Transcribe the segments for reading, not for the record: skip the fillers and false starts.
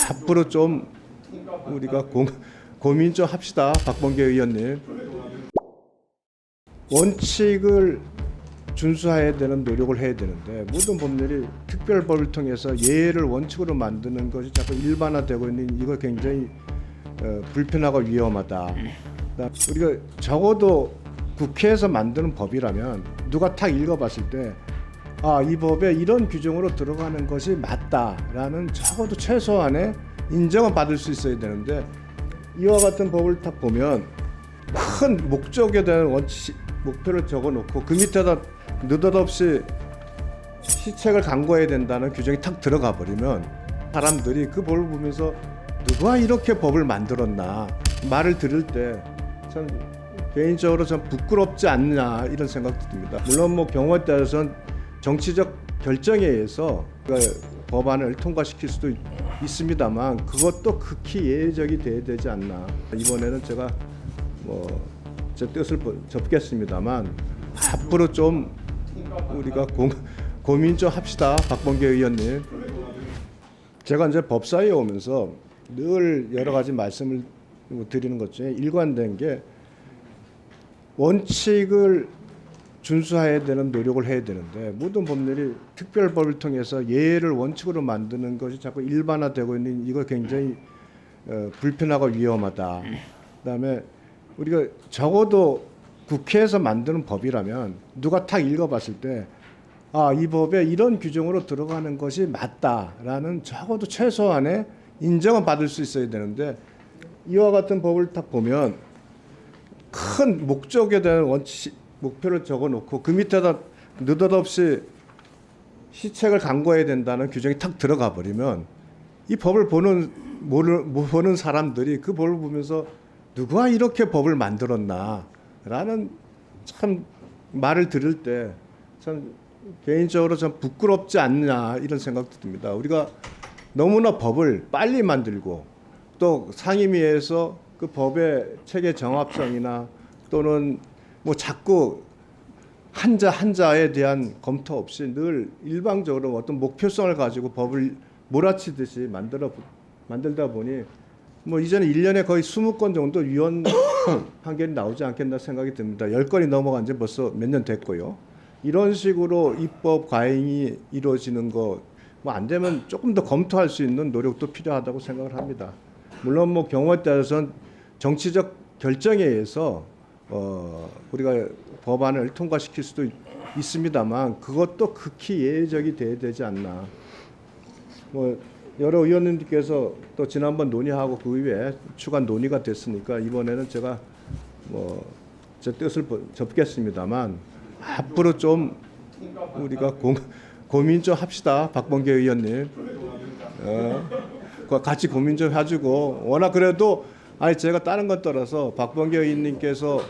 앞으로 좀 우리가 고민 좀 합시다. 박범계 의원님. 원칙을 준수해야 되는 노력을 해야 되는데 모든 법률이 특별법을 통해서 예외를 원칙으로 만드는 것이 자꾸 일반화되고 있는 이거 굉장히 불편하고 위험하다. 우리가 적어도 국회에서 만드는 법이라면 누가 탁 읽어봤을 때 이 법에 이런 규정으로 들어가는 것이 맞다라는 적어도 최소한의 인정은 받을 수 있어야 되는데 이와 같은 법을 딱 보면 큰 목적에 대한 목표를 적어놓고 그 밑에다 느닷없이 시책을 강구해야 된다는 규정이 탁 들어가 버리면 사람들이 그 법을 보면서 누가 이렇게 법을 만들었나 말을 들을 때 참 개인적으로 좀 부끄럽지 않냐 이런 생각도 듭니다. 물론 뭐 경우에 따라서는 정치적 결정에 의해서 법안을 통과시킬 수도 있습니다만 그것도 극히 예외적이 돼야 되지 않나. 이번에는 제가 제 뜻을 접겠습니다만 앞으로 좀 우리가 고민 좀 합시다. 박범계 의원님. 제가 이제 법사위에 오면서 늘 여러 가지 말씀을 드리는 것 중에 일관된 게 원칙을 준수해야 되는 노력을 해야 되는데 모든 법률이 특별법을 통해서 예외를 원칙으로 만드는 것이 자꾸 일반화되고 있는 이거 굉장히 불편하고 위험하다. 그다음에 우리가 적어도 국회에서 만드는 법이라면 누가 탁 읽어봤을 때 이 법에 이런 규정으로 들어가는 것이 맞다라는 적어도 최소한의 인정은 받을 수 있어야 되는데 이와 같은 법을 딱 보면 큰 목적에 대한 목표를 적어놓고 그 밑에다 느닷없이 시책을 강구해야 된다는 규정이 탁 들어가 버리면 이 법을 보는 사람들이 그 법을 보면서 누가 이렇게 법을 만들었나라는 참 말을 들을 때 참 개인적으로 좀 부끄럽지 않냐 이런 생각도 듭니다. 우리가 너무나 법을 빨리 만들고 또 상임위에서 그 법의 체계 정합성이나 또는 뭐 자꾸 한자에 대한 검토 없이 늘 일방적으로 어떤 목표성을 가지고 법을 몰아치듯이 만들다 보니 뭐 이전에 1년에 거의 20건 정도 위헌 판결이 나오지 않겠나 생각이 듭니다. 10건이 넘어간 지 벌써 몇 년 됐고요. 이런 식으로 입법 과잉이 이루어지는 거 뭐 안 되면 조금 더 검토할 수 있는 노력도 필요하다고 생각을 합니다. 물론 뭐 경우에 따라서는 정치적 결정에 의해서 우리가 법안을 통과시킬 수도 있습니다만 그것도 극히 예외적이 돼야 되지 않나. 뭐 여러 의원님들께서 또 지난번 논의하고 그 이후에 추가 논의가 됐으니까 이번에는 제가 제 뜻을 접겠습니다만 앞으로 좀 우리가 고민 좀 합시다. 박범계 의원님. 같이 고민 좀 해주고 워낙 그래도 제가 다른 것 떠나서 박범계 의원님께서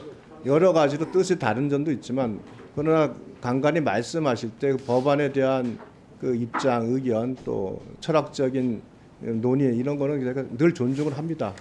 여러 가지로 뜻이 다른 점도 있지만 그러나 간간히 말씀하실 때 그 법안에 대한 그 입장, 의견 또 철학적인 논의 이런 거는 제가 늘 존중을 합니다.